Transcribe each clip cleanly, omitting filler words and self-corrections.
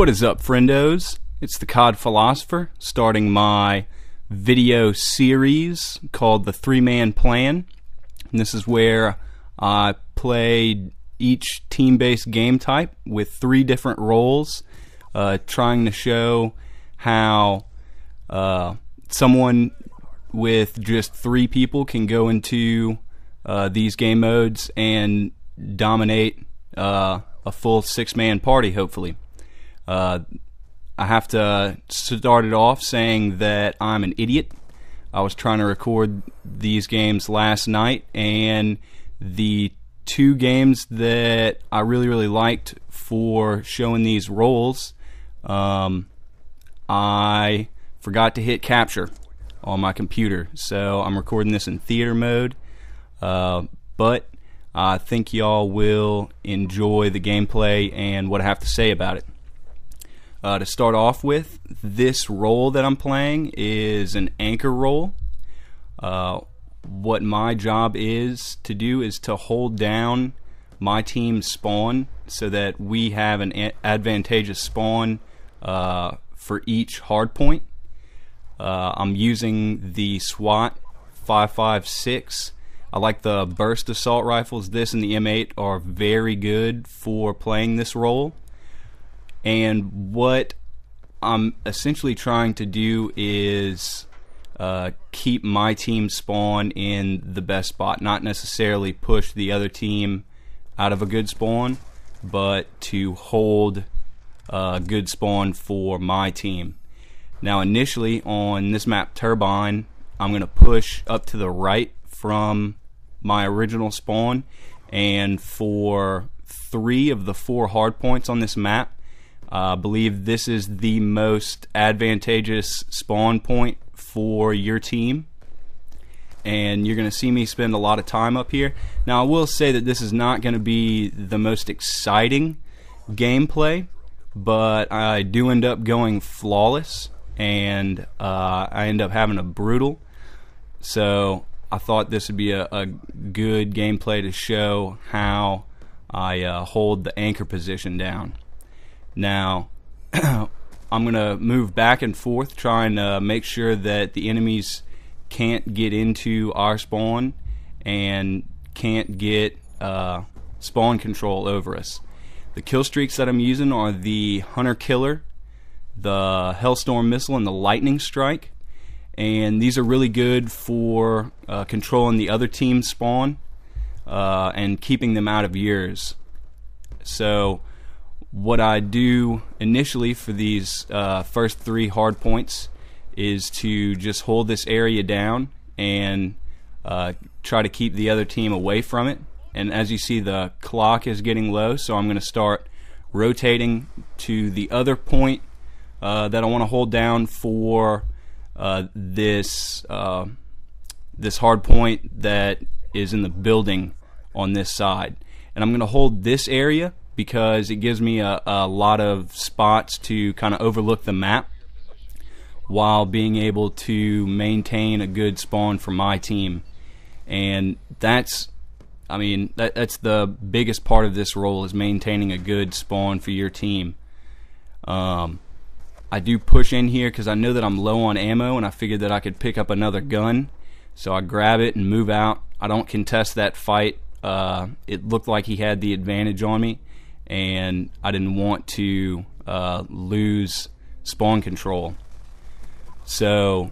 What is up, friendos? It's the CODphilosopher, starting my video series called The Three-Man Plan. And this is where I play each team-based game type with 3 different roles, trying to show how someone with just 3 people can go into these game modes and dominate a full 6-man party, hopefully. I have to start it off saying that I'm an idiot. I was trying to record these games last night, and the 2 games that I really liked for showing these roles, I forgot to hit capture on my computer, so I'm recording this in theater mode, but I think y'all will enjoy the gameplay and what I have to say about it. To start off with, this role that I'm playing is an anchor role. What my job is to do is to hold down my team's spawn so that we have an advantageous spawn for each hardpoint. I'm using the SWAT 5.56. I like the burst assault rifles. This and the M8 are very good for playing this role. And what I'm essentially trying to do is keep my team spawn in the best spot, not necessarily push the other team out of a good spawn, but to hold a good spawn for my team. Now initially on this map Turbine, I'm going to push up to the right from my original spawn, and for 3 of the 4 hardpoints on this map, I believe this is the most advantageous spawn point for your team, and you're going to see me spend a lot of time up here. Now I will say that this is not going to be the most exciting gameplay, but I do end up going flawless, and I end up having a brutal, so I thought this would be a good gameplay to show how I hold the anchor position down. Now, I'm going to move back and forth trying to make sure that the enemies can't get into our spawn and can't get spawn control over us. The kill streaks that I'm using are the Hunter Killer, the Hellstorm Missile, and the Lightning Strike. And these are really good for controlling the other team's spawn and keeping them out of yours. So what I do initially for these first 3 hard points is to just hold this area down and try to keep the other team away from it. And as you see, the clock is getting low, so I'm going to start rotating to the other point that I want to hold down for this hard point that is in the building on this side. And I'm going to hold this area because it gives me a lot of spots to kind of overlook the map while being able to maintain a good spawn for my team. And that's the biggest part of this role, is maintaining a good spawn for your team. I do push in here because I know that I'm low on ammo, and I figured that I could pick up another gun, so I grab it and move out. I don't contest that fight. It looked like he had the advantage on me, and I didn't want to lose spawn control. So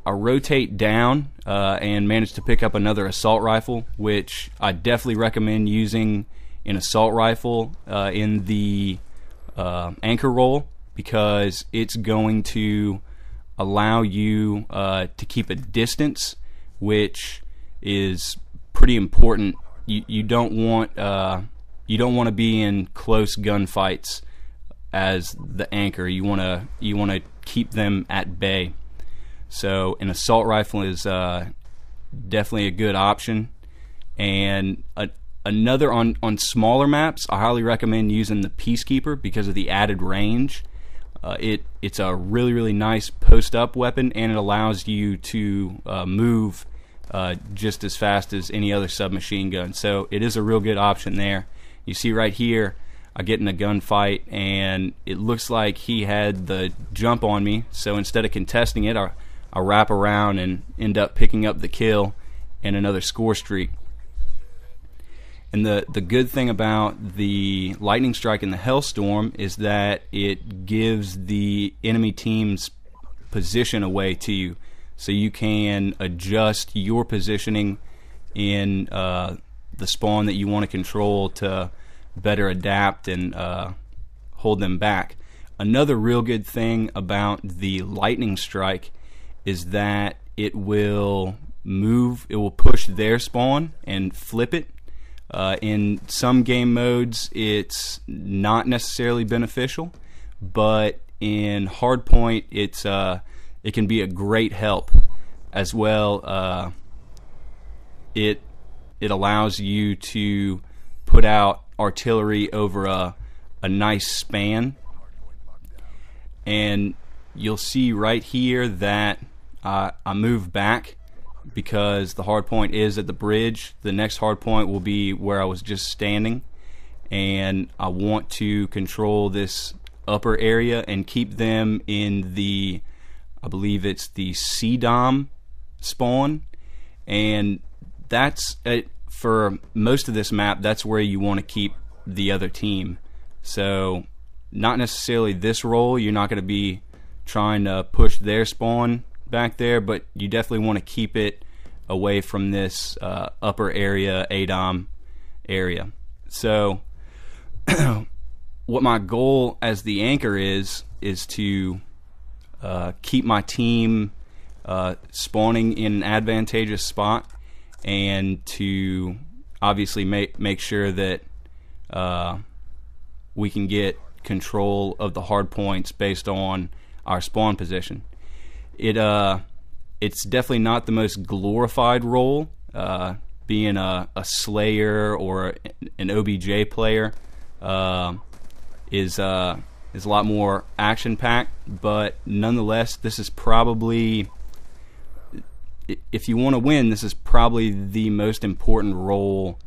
I rotate down and manage to pick up another assault rifle, which I definitely recommend using an assault rifle in the anchor role, because it's going to allow you to keep a distance, which is pretty important. You don't want to be in close gunfights as the anchor. You want to keep them at bay. So an assault rifle is definitely a good option. And another on smaller maps, I highly recommend using the Peacekeeper because of the added range. It's a really nice post-up weapon, and it allows you to move just as fast as any other submachine gun. So it is a real good option there. You see right here, I get in a gunfight, and it looks like he had the jump on me. So instead of contesting it, I wrap around and end up picking up the kill and another score streak. And the good thing about the Lightning Strike and the Hellstorm is that it gives the enemy team's position away to you, so you can adjust your positioning in the spawn that you want to control to better adapt and hold them back. Another real good thing about the Lightning Strike is that it will push their spawn and flip it. In some game modes, it's not necessarily beneficial, but in Hardpoint, it can be a great help as well. It allows you to put out artillery over a nice span, and you'll see right here that I move back because the hard point is at the bridge. The next hard point will be where I was just standing, and I want to control this upper area and keep them in the, I believe it's the CODom spawn, and that's for most of this map, that's where you want to keep the other team. So not necessarily this roll, you're not going to be trying to push their spawn back there, but you definitely want to keep it away from this upper area, ADOM area. So what my goal as the anchor is to keep my team spawning in an advantageous spot, and to obviously make sure that we can get control of the hard points based on our spawn position. It's definitely not the most glorified role, being a Slayer or an OBJ player is a lot more action packed, but nonetheless, this is probably, if you want to win, this is probably the most important role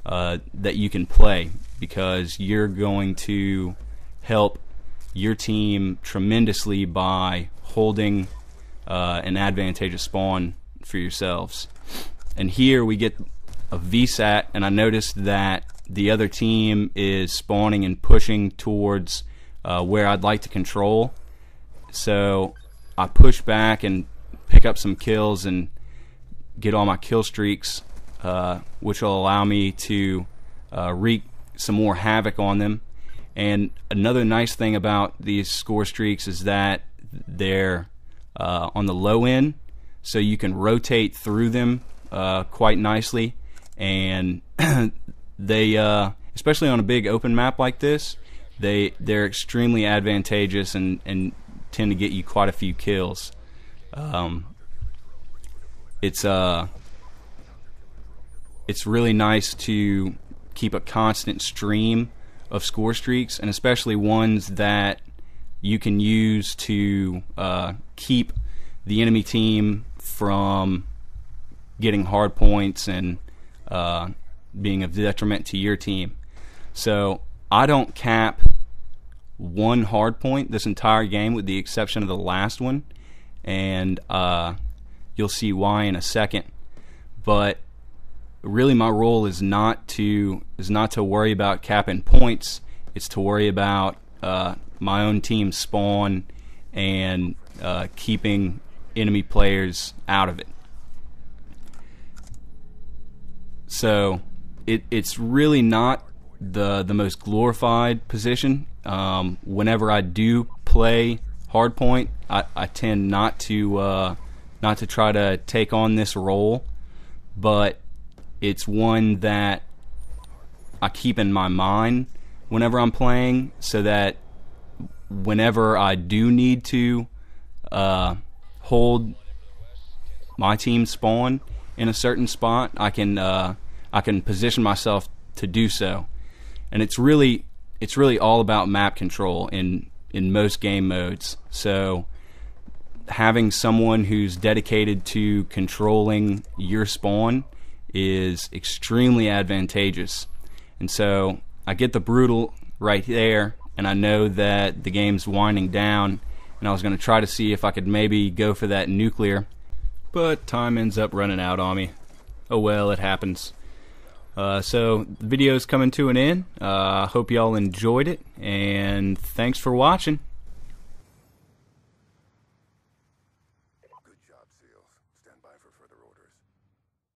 that you can play, because you're going to help your team tremendously by holding an advantageous spawn for yourselves. And here we get a VSAT, and I noticed that the other team is spawning and pushing towards where I'd like to control. So I push back and pick up some kills and get all my kill streaks, which will allow me to wreak some more havoc on them. And another nice thing about these score streaks is that they're on the low end, so you can rotate through them quite nicely, and they especially on a big open map like this, they're extremely advantageous and tend to get you quite a few kills. It's really nice to keep a constant stream of score streaks, and especially ones that you can use to keep the enemy team from getting hard points and being of detriment to your team. So I don't cap one hard point this entire game, with the exception of the last one, and you'll see why in a second. But really, my role is not to worry about capping points. It's to worry about my own team spawn and keeping enemy players out of it. So it's really not the most glorified position. Whenever I do play hardpoint, I tend not to try to take on this role, but it's one that I keep in my mind whenever I'm playing, so that whenever I do need to hold my team spawn in a certain spot, I can position myself to do so. And it's really all about map control in most game modes. So having someone who's dedicated to controlling your spawn is extremely advantageous. And so I get the brutal right there, and I know that the game's winding down, and I was going to try to see if I could maybe go for that nuclear, but time ends up running out on me. Oh well, it happens. So the video's coming to an end. Hope y'all enjoyed it, and thanks for watching.